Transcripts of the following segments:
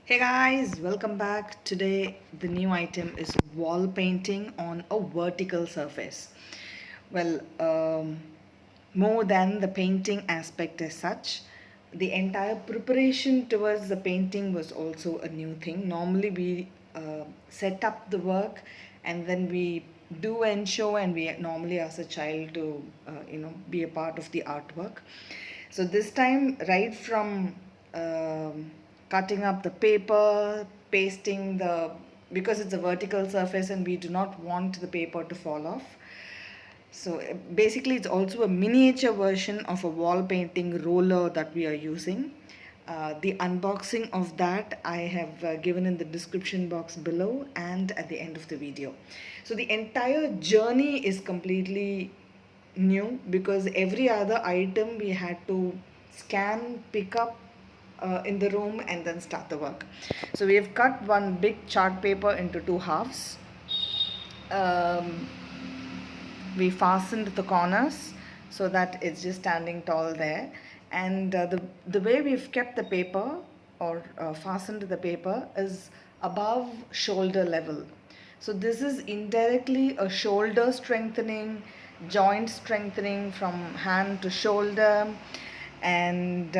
Hey guys, welcome back. Today the new item is wall painting on a vertical surface. Well, more than the painting aspect as such, the entire preparation towards the painting was also a new thing. Normally we set up the work and then we do and show, and we normally ask a child to be a part of the artwork. So this time, right from cutting up the paper, pasting because it's a vertical surface and we do not want the paper to fall off. So basically it's also a miniature version of a wall painting roller that we are using. The unboxing of that I have given in the description box below and at the end of the video. So the entire journey is completely new because every other item we had to scan, pick up in the room and then start the work. So we have cut one big chart paper into two halves. We fastened the corners so that it's just standing tall there, and the way we've kept the paper or fastened the paper is above shoulder level. So this is indirectly a shoulder strengthening, joint strengthening from hand to shoulder, and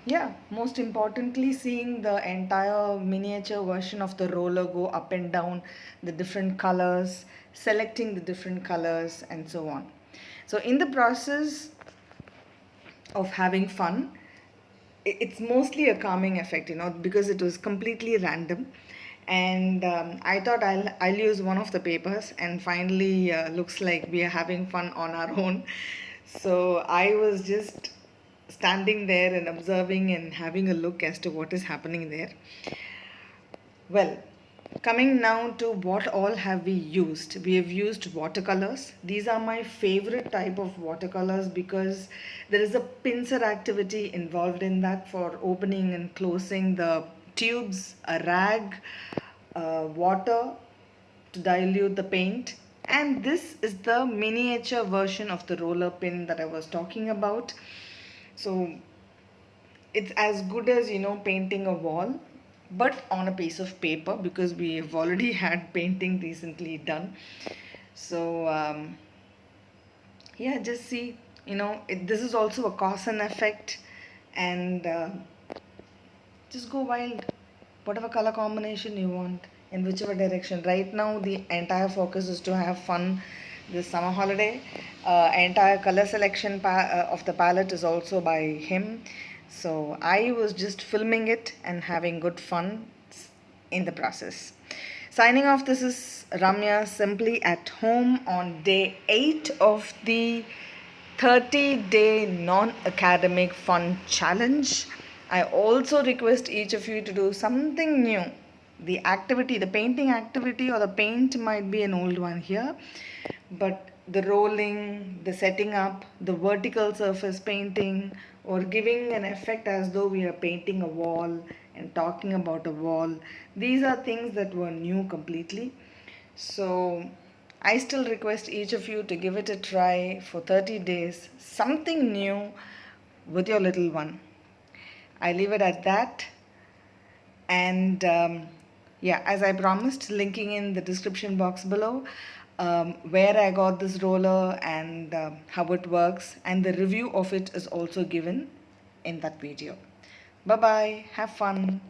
yeah, most importantly, seeing the entire miniature version of the roller go up and down, the different colors, selecting the different colors and so on. So in the process of having fun, it's mostly a calming effect, because it was completely random. And I thought I'll use one of the papers, and finally looks like we are having fun on our own. So I was just standing there and observing and having a look as to what is happening there. Well, coming now to what all have we used. We have used watercolors. These are my favorite type of watercolors because there is a pincer activity involved in that for opening and closing the tubes, a rag, water to dilute the paint. And this is the miniature version of the roller pin that I was talking about. So it's as good as painting a wall, but on a piece of paper, because we have already had painting recently done. So yeah, just see, this is also a cause and effect, and just go wild, whatever color combination you want in whichever direction. Right now the entire focus is to have fun this summer holiday. Entire color selection of the palette is also by him, so I was just filming it and having good fun in the process. Signing off, this is Ramya, simply at home, on day 8 of the 30-day non-academic fun challenge. I also request each of you to do something new. The activity, the painting activity or the paint might be an old one here, but the rolling, the setting up, the vertical surface painting, or giving an effect as though we are painting a wall and talking about a wall, these are things that were new completely. So I still request each of you to give it a try for 30 days, something new with your little one. I leave it at that. And yeah, as I promised, linking in the description box below where I got this roller and how it works, and the review of it is also given in that video. Bye bye, have fun.